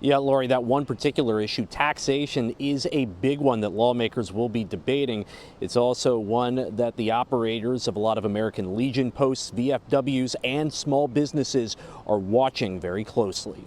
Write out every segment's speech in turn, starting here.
Yeah, Lori, that one particular issue, taxation, is a big one that lawmakers will be debating. It's also one that the operators of a lot of American Legion posts, VFWs, and small businesses are watching very closely.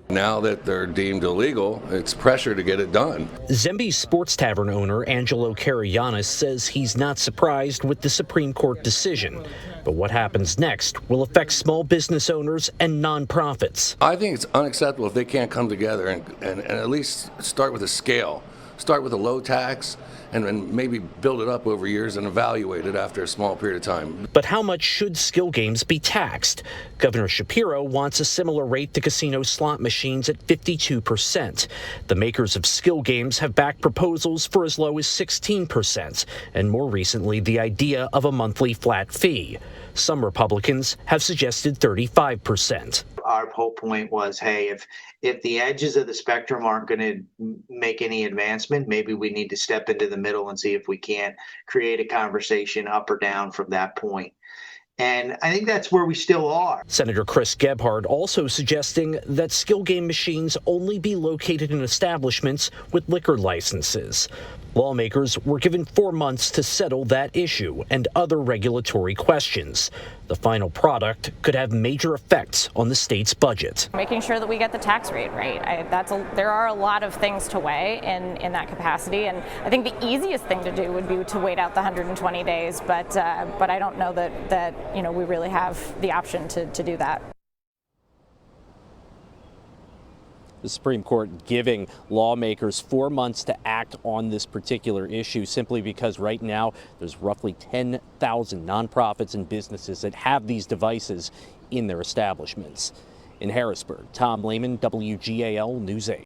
Now that they're deemed illegal, it's pressure to get it done. Zemby's Sports Tavern owner Angelo Karayanis says he's not surprised with the Supreme Court decision. But what happens next will affect small business owners and nonprofits. I think it's unacceptable if they can't come together and at least start with a scale. Start with a low tax and maybe build it up over years and evaluate it after a small period of time. But how much should skill games be taxed? Governor Shapiro wants a similar rate to casino slot machines at 52%. The makers of skill games have backed proposals for as low as 16%, and more recently, the idea of a monthly flat fee. Some Republicans have suggested 35%. Our whole point was, hey, if the edges of the spectrum aren't going to make any advancement, maybe we need to step into the middle and see if we can't create a conversation up or down from that point. And I think that's where we still are. Senator Chris Gebhard also suggesting that skill game machines only be located in establishments with liquor licenses. Lawmakers were given 4 months to settle that issue and other regulatory questions. The final product could have major effects on the state's budget. Making sure that we get the tax rate right. There are a lot of things to weigh in that capacity, and I think the easiest thing to do would be to wait out the 120 days. But I don't know that we really have the option to do that. The Supreme Court giving lawmakers 4 months to act on this particular issue simply because right now there's roughly 10,000 nonprofits and businesses that have these devices in their establishments. In Harrisburg, Tom Lehman, WGAL News 8.